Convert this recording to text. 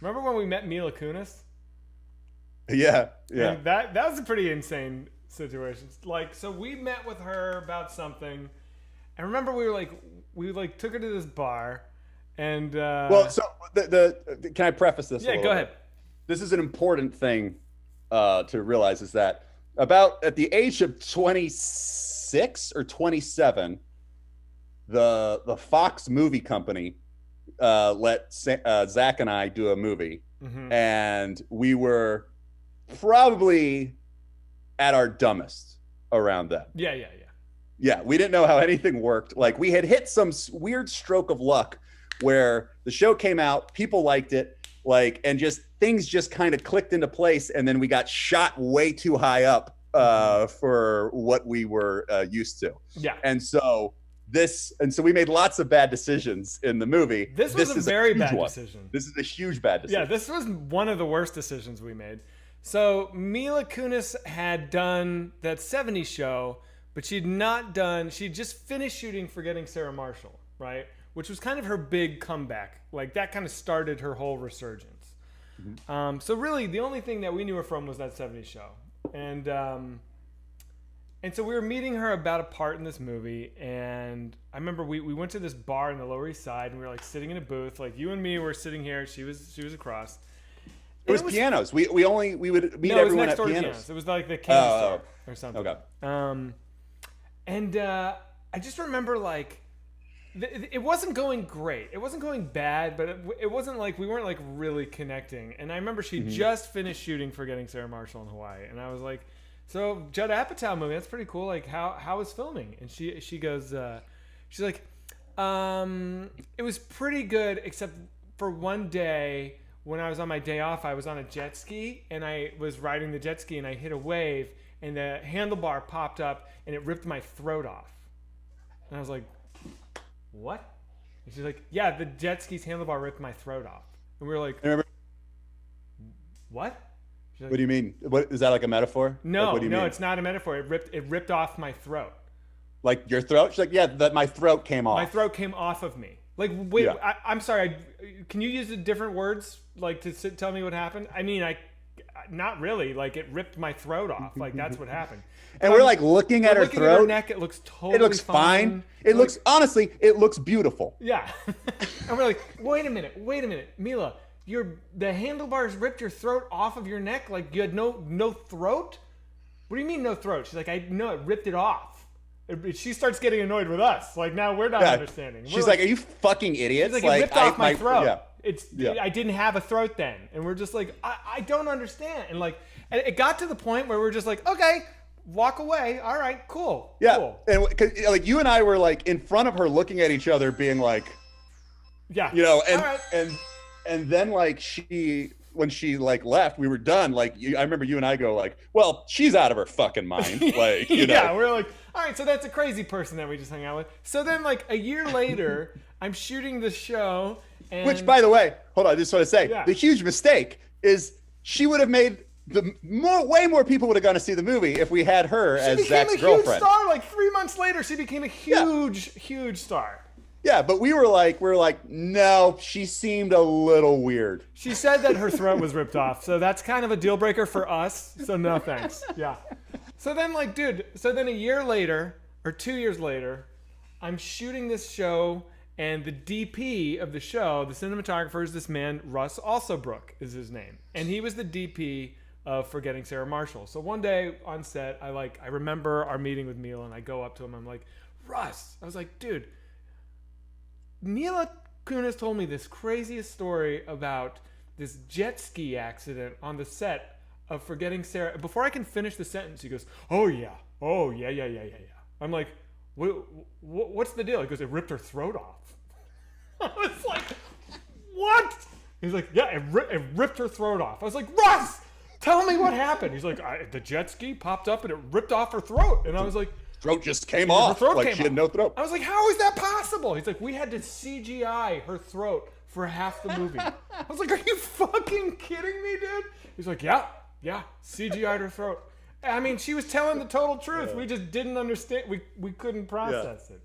Remember when we met Mila Kunis? Yeah. And that was a pretty insane situation. Like, so we met with her about something. I remember we took her to this bar, and Well, so the can I preface this? Yeah, go ahead. This is an important thing to realize is that about at the age of 26 or 27, the Fox movie company let Zach and I do a movie, and we were probably at our dumbest around that. Yeah, we didn't know how anything worked. Like, we had hit some weird stroke of luck where the show came out, people liked it, like, and just things just kind of clicked into place, and then we got shot way too high up for what we were used to. Yeah. And so we made lots of bad decisions in the movie. This was a very bad decision. This is a huge bad decision. Yeah, this was one of the worst decisions we made. So Mila Kunis had done that 70s show, but she'd just finished shooting Forgetting Sarah Marshall, right? Which was kind of her big comeback. Like, that kind of started her whole resurgence. So really, the only thing that we knew her from was that 70s show. And so we were meeting her about a part in this movie, and I remember we went to this bar in the Lower East Side, and we were like sitting in a booth. Like, you and me were sitting here, she was across. It was pianos. We would meet everyone at pianos. It was like the candy store or something. Okay. And I just remember, like, it wasn't going great. It wasn't going bad, but it wasn't like we weren't like really connecting. And I remember she just finished shooting Forgetting Sarah Marshall in Hawaii, and I was like, "So Judd Apatow movie, that's pretty cool. Like, how was filming?" And she goes, she's like, "It was pretty good, except for one day." When I was on my day off, I was on a jet ski, and I was riding the jet ski, and I hit a wave, and the handlebar popped up, and it ripped my throat off. And I was like, what? And she's like, yeah, the jet ski's handlebar ripped my throat off. And we were like, what? Like, what do you mean? What is that, like a metaphor? No, like, no, it's not a metaphor. It ripped off my throat. Like your throat? She's like, yeah, that my throat came off. My throat came off of me. Like, wait, yeah. I'm sorry. Can you use different words, like, to tell me what happened? I mean, not really. Like, it ripped my throat off. Like, that's what happened. And we're like looking at her throat. Looking at her neck, it looks totally It looks fine. It looks, honestly, it looks beautiful. Yeah. And we're like, wait a minute, Mila, the handlebars ripped your throat off of your neck? Like, you had no throat? What do you mean no throat? She's like, no, it ripped it off. She starts getting annoyed with us. Like, now we're not understanding. She's like, are you fucking idiots? She's like, it ripped off my throat. Yeah. I didn't have a throat then. And we're just like, I don't understand. And like, it got to the point where we're just like, okay, walk away. All right, cool. Yeah. Cool. And cause, like, you and I were like in front of her looking at each other being like, yeah, you know, and, all right. and then like when she like left, we were done. Like, I remember you and I go like, well, she's out of her fucking mind. Like, you know. Yeah, we're like, all right, so that's a crazy person that we just hung out with. So then, like, a year later, I'm shooting the show. And which, by the way, hold on, I just want to say, yeah. The huge mistake is she would have made way more people would have gone to see the movie if we had her as Zach's girlfriend. She became a huge star. Like 3 months later, she became a huge star. Yeah, but we were like, no, she seemed a little weird. She said that her throat was ripped off, so that's kind of a deal breaker for us. So no thanks. Yeah. So then, like, dude, a year later or 2 years later, I'm shooting this show, and the DP of the show, the cinematographer, is this man, Russ Alsobrook is his name, and he was the DP of Forgetting Sarah Marshall. So one day on set, I remember our meeting with Mila, and I go up to him, I'm like, Russ, I was like, dude, Mila Kunis told me this craziest story about this jet ski accident on the set of Forgetting Sarah. Before I can finish the sentence, he goes, oh yeah. I'm like, what's the deal? He goes, it ripped her throat off. I was like, what? He's like, yeah, it ripped her throat off. I was like, Russ, tell me what happened. He's like, the jet ski popped up and it ripped off her throat. And I was like, throat just came off. Like she had no throat. I was like, how is that possible? He's like, we had to CGI her throat for half the movie. I was like, are you fucking kidding me, dude? He's like, yeah, CGI'd her throat. I mean, she was telling the total truth. Yeah. We just didn't understand. We couldn't process it.